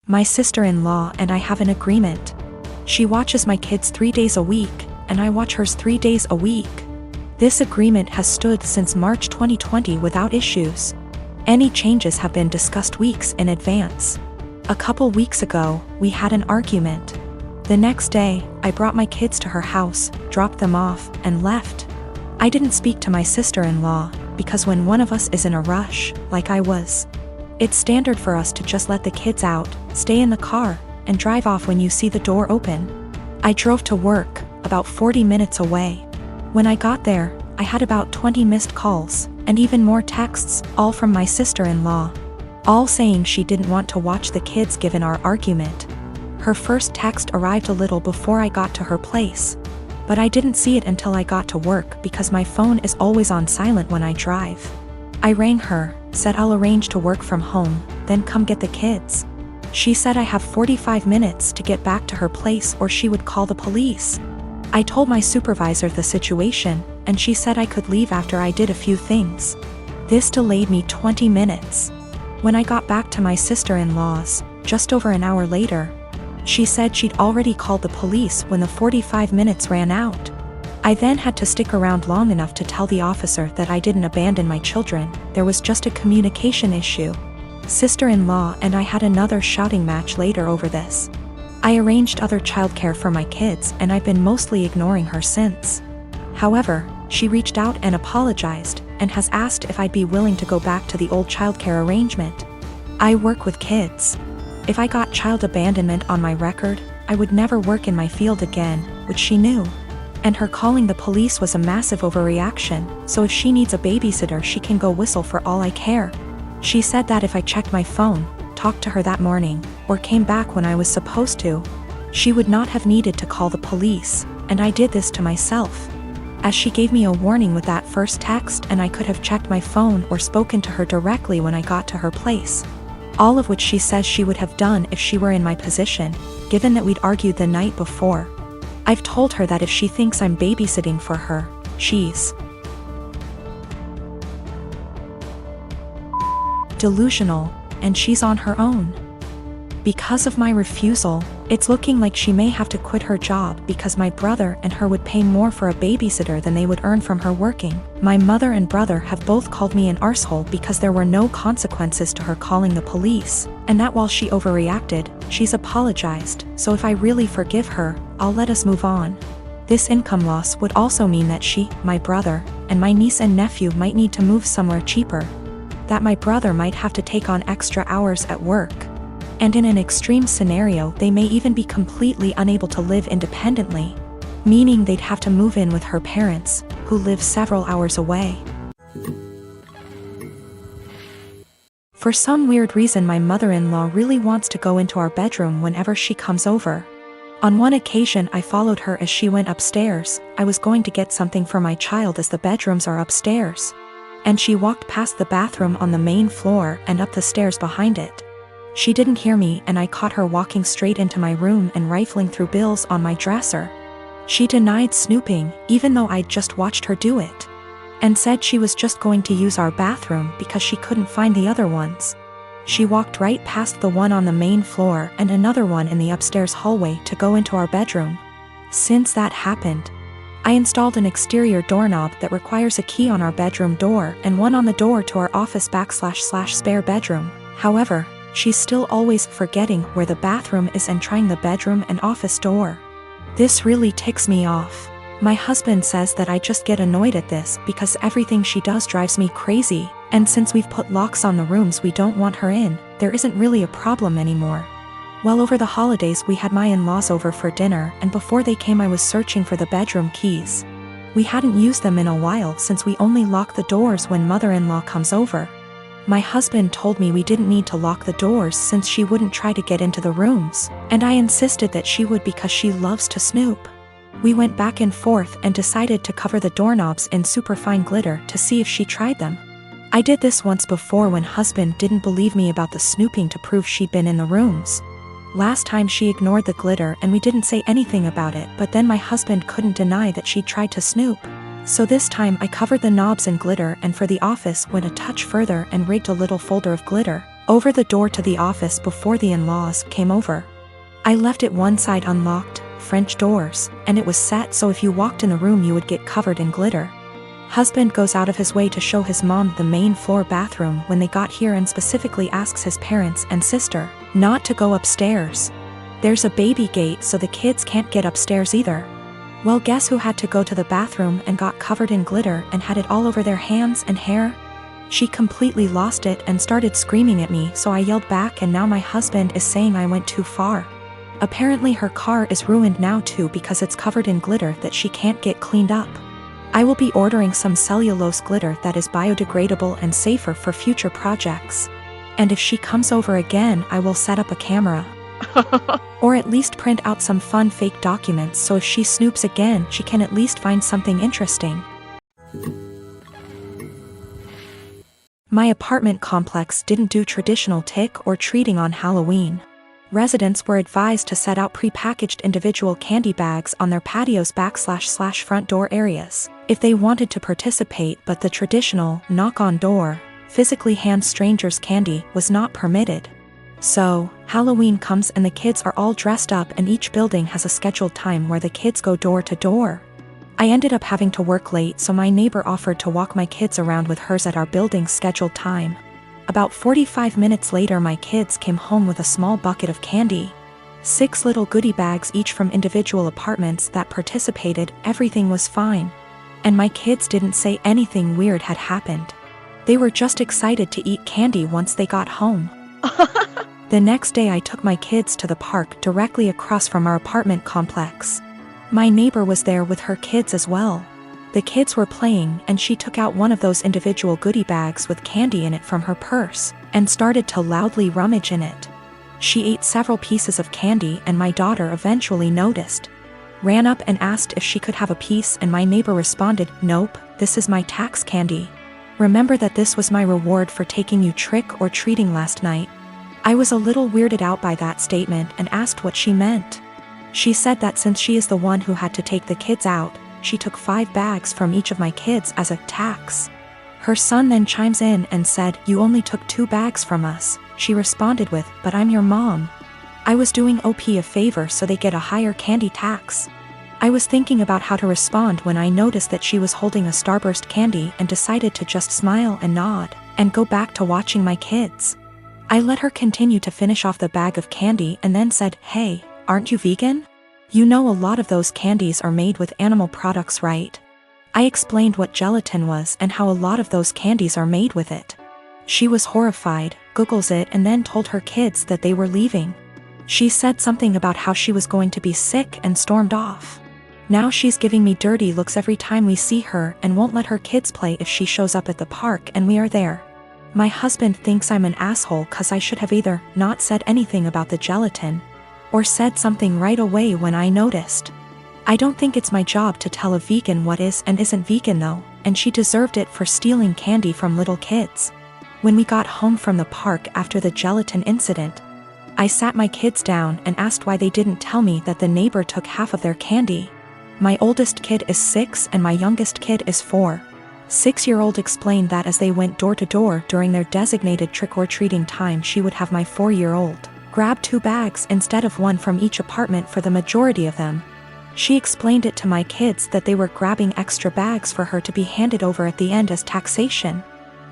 My sister-in-law and I have an agreement. She watches my kids 3 days a week, and I watch hers 3 days a week. This agreement has stood since March 2020 without issues. Any changes have been discussed weeks in advance. A couple weeks ago, we had an argument. The next day, I brought my kids to her house, dropped them off, and left. I didn't speak to my sister-in-law, because when one of us is in a rush, like I was, it's standard for us to just let the kids out, stay in the car, and drive off when you see the door open. I drove to work, about 40 minutes away. When I got there, I had about 20 missed calls, and even more texts, all from my sister-in-law, all saying she didn't want to watch the kids given our argument. Her first text arrived a little before I got to her place, but I didn't see it until I got to work because my phone is always on silent when I drive. I rang her, said I'll arrange to work from home, then come get the kids. She said I have 45 minutes to get back to her place or she would call the police. I told my supervisor the situation, and she said I could leave after I did a few things. This delayed me 20 minutes. When I got back to my sister-in-law's, just over an hour later, she said she'd already called the police when the 45 minutes ran out. I then had to stick around long enough to tell the officer that I didn't abandon my children, there was just a communication issue. Sister-in-law and I had another shouting match later over this. I arranged other childcare for my kids and I've been mostly ignoring her since. However, she reached out and apologized, and has asked if I'd be willing to go back to the old childcare arrangement. I work with kids. If I got child abandonment on my record, I would never work in my field again, which she knew. And her calling the police was a massive overreaction, so if she needs a babysitter she can go whistle for all I care. She said that if I checked my phone, talked to her that morning, or came back when I was supposed to, she would not have needed to call the police, and I did this to myself. As she gave me a warning with that first text and I could have checked my phone or spoken to her directly when I got to her place. All of which she says she would have done if she were in my position, given that we'd argued the night before. I've told her that if she thinks I'm babysitting for her, she's delusional, and she's on her own. Because of my refusal, it's looking like she may have to quit her job because my brother and her would pay more for a babysitter than they would earn from her working. My mother and brother have both called me an arsehole because there were no consequences to her calling the police, and that while she overreacted, she's apologized, so if I really forgive her, I'll let us move on. This income loss would also mean that she, my brother, and my niece and nephew might need to move somewhere cheaper. That my brother might have to take on extra hours at work. And in an extreme scenario they may even be completely unable to live independently, meaning they'd have to move in with her parents, who live several hours away. For some weird reason my mother-in-law really wants to go into our bedroom whenever she comes over. On one occasion I followed her as she went upstairs. I was going to get something for my child as the bedrooms are upstairs. And she walked past the bathroom on the main floor and up the stairs behind it. She didn't hear me and I caught her walking straight into my room and rifling through bills on my dresser. She denied snooping, even though I'd just watched her do it, and said she was just going to use our bathroom because she couldn't find the other ones. She walked right past the one on the main floor and another one in the upstairs hallway to go into our bedroom. Since that happened, I installed an exterior doorknob that requires a key on our bedroom door and one on the door to our office / spare bedroom. However, she's still always forgetting where the bathroom is and trying the bedroom and office door. This really ticks me off. My husband says that I just get annoyed at this because everything she does drives me crazy, and since we've put locks on the rooms we don't want her in, there isn't really a problem anymore. Well, over the holidays we had my in-laws over for dinner, and before they came I was searching for the bedroom keys. We hadn't used them in a while since we only lock the doors when mother-in-law comes over. My husband told me we didn't need to lock the doors since she wouldn't try to get into the rooms, and I insisted that she would because she loves to snoop. We went back and forth and decided to cover the doorknobs in superfine glitter to see if she tried them. I did this once before when husband didn't believe me about the snooping to prove she'd been in the rooms. Last time she ignored the glitter and we didn't say anything about it, but then my husband couldn't deny that she'd tried to snoop. So this time I covered the knobs in glitter and for the office went a touch further and rigged a little folder of glitter, over the door to the office before the in-laws came over. I left it one side unlocked, French doors, and it was set so if you walked in the room you would get covered in glitter. Husband goes out of his way to show his mom the main floor bathroom when they got here and specifically asks his parents and sister not to go upstairs. There's a baby gate so the kids can't get upstairs either. Well, guess who had to go to the bathroom and got covered in glitter and had it all over their hands and hair? She completely lost it and started screaming at me, so I yelled back, and now my husband is saying I went too far. Apparently her car is ruined now too because it's covered in glitter that she can't get cleaned up. I will be ordering some cellulose glitter that is biodegradable and safer for future projects. And if she comes over again, I will set up a camera. Or at least print out some fun fake documents so if she snoops again she can at least find something interesting. My apartment complex didn't do traditional trick or treating on Halloween. Residents were advised to set out pre-packaged individual candy bags on their patios / front door areas if they wanted to participate, but the traditional knock-on-door, physically hand strangers candy was not permitted. So, Halloween comes and the kids are all dressed up and each building has a scheduled time where the kids go door to door. I ended up having to work late, so my neighbor offered to walk my kids around with hers at our building's scheduled time. About 45 minutes later my kids came home with a small bucket of candy. 6 little goodie bags each from individual apartments that participated. Everything was fine. And my kids didn't say anything weird had happened. They were just excited to eat candy once they got home. The next day I took my kids to the park directly across from our apartment complex. My neighbor was there with her kids as well. The kids were playing and she took out one of those individual goodie bags with candy in it from her purse and started to loudly rummage in it. She ate several pieces of candy and my daughter eventually noticed. Ran up and asked if she could have a piece, and my neighbor responded, "Nope, this is my tax candy. Remember that this was my reward for taking you trick or treating last night." I was a little weirded out by that statement and asked what she meant. She said that since she is the one who had to take the kids out, she took 5 bags from each of my kids as a tax. Her son then chimes in and said, "You only took 2 bags from us." She responded with, "But I'm your mom. I was doing OP a favor so they get a higher candy tax." I was thinking about how to respond when I noticed that she was holding a Starburst candy and decided to just smile and nod and go back to watching my kids. I let her continue to finish off the bag of candy and then said, "Hey, aren't you vegan? You know a lot of those candies are made with animal products, right?" I explained what gelatin was and how a lot of those candies are made with it. She was horrified, Googles it, and then told her kids that they were leaving. She said something about how she was going to be sick and stormed off. Now she's giving me dirty looks every time we see her and won't let her kids play if she shows up at the park and we are there. My husband thinks I'm an asshole cause I should have either not said anything about the gelatin or said something right away when I noticed. I don't think it's my job to tell a vegan what is and isn't vegan though, and she deserved it for stealing candy from little kids. When we got home from the park after the gelatin incident, I sat my kids down and asked why they didn't tell me that the neighbor took half of their candy. My oldest kid is 6 and my youngest kid is 4. 6-year-old explained that as they went door to door during their designated trick-or-treating time, she would have my 4-year-old grab 2 bags instead of 1 from each apartment for the majority of them. She explained it to my kids that they were grabbing extra bags for her to be handed over at the end as taxation.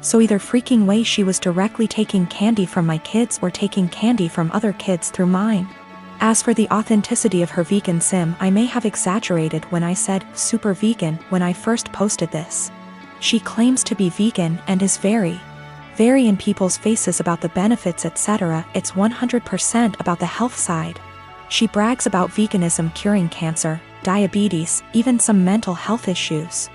So either freaking way she was directly taking candy from my kids or taking candy from other kids through mine. As for the authenticity of her vegan sim, I may have exaggerated when I said super vegan when I first posted this. She claims to be vegan and is very in people's faces about the benefits, etc. It's 100% about the health side. She brags about veganism curing cancer, diabetes, even some mental health issues.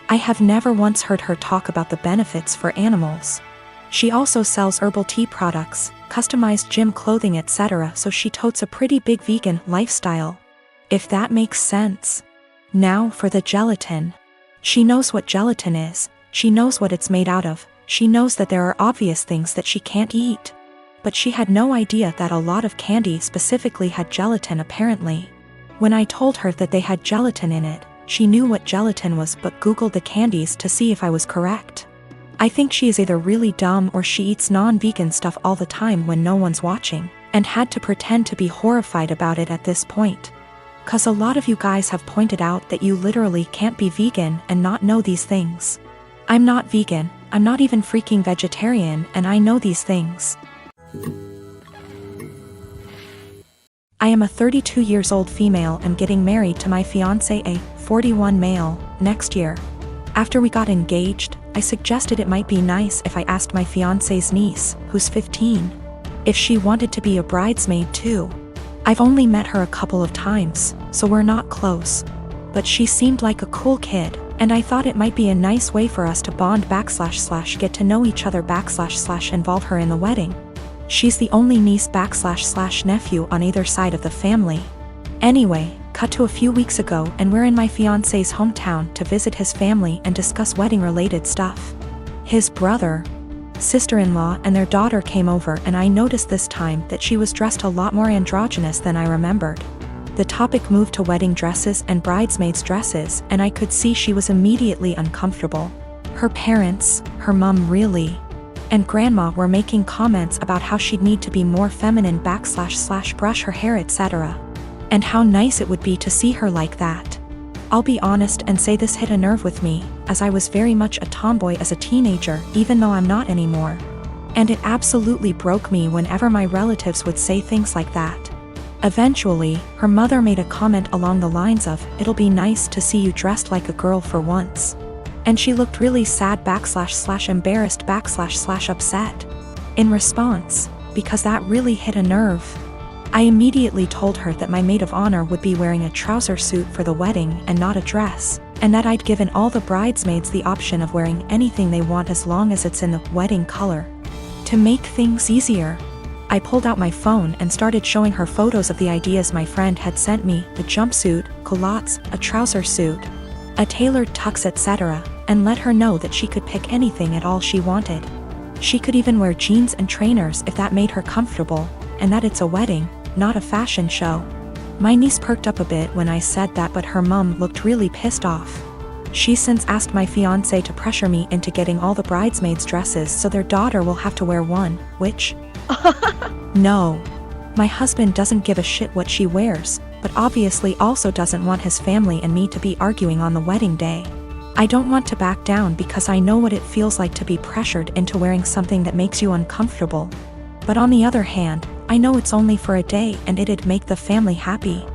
I have never once heard her talk about the benefits for animals. She also sells herbal tea products, customized gym clothing, etc., so she totes a pretty big vegan lifestyle. If that makes sense. Now for the gelatin. She knows what gelatin is, she knows what it's made out of, she knows that there are obvious things that she can't eat. But she had no idea that a lot of candy specifically had gelatin apparently. When I told her that they had gelatin in it, she knew what gelatin was but Googled the candies to see if I was correct. I think she is either really dumb or she eats non-vegan stuff all the time when no one's watching, and had to pretend to be horrified about it at this point. 'Cause a lot of you guys have pointed out that you literally can't be vegan and not know these things. I'm not vegan, I'm not even freaking vegetarian, and I know these things. I am a 32 years old female and getting married to my fiancé, a 41 male, next year. After we got engaged, I suggested it might be nice if I asked my fiancé's niece, who's 15, if she wanted to be a bridesmaid too. I've only met her a couple of times, so we're not close. But she seemed like a cool kid, and I thought it might be a nice way for us to bond / get to know each other / involve her in the wedding. She's the only niece / nephew on either side of the family. Anyway, cut to a few weeks ago and we're in my fiancé's hometown to visit his family and discuss wedding-related stuff. His brother, sister-in-law and their daughter came over, and I noticed this time that she was dressed a lot more androgynous than I remembered. The topic moved to wedding dresses and bridesmaids' dresses, and I could see she was immediately uncomfortable. Her parents, her mom really, and grandma were making comments about how she'd need to be more feminine / brush her hair, etc. And how nice it would be to see her like that. I'll be honest and say this hit a nerve with me, as I was very much a tomboy as a teenager, even though I'm not anymore. And it absolutely broke me whenever my relatives would say things like that. Eventually, her mother made a comment along the lines of, "It'll be nice to see you dressed like a girl for once." And she looked really sad / embarrassed / upset. In response, because that really hit a nerve, I immediately told her that my maid of honor would be wearing a trouser suit for the wedding and not a dress, and that I'd given all the bridesmaids the option of wearing anything they want as long as it's in the wedding color. To make things easier, I pulled out my phone and started showing her photos of the ideas my friend had sent me: the jumpsuit, culottes, a trouser suit, a tailored tux, etc., and let her know that she could pick anything at all she wanted. She could even wear jeans and trainers if that made her comfortable, and that it's a wedding, not a fashion show. My niece perked up a bit when I said that, but her mom looked really pissed off. She's since asked my fiancé to pressure me into getting all the bridesmaids' dresses so their daughter will have to wear one, which... No. My husband doesn't give a shit what she wears, but obviously also doesn't want his family and me to be arguing on the wedding day. I don't want to back down because I know what it feels like to be pressured into wearing something that makes you uncomfortable. But on the other hand, I know it's only for a day and it'd make the family happy.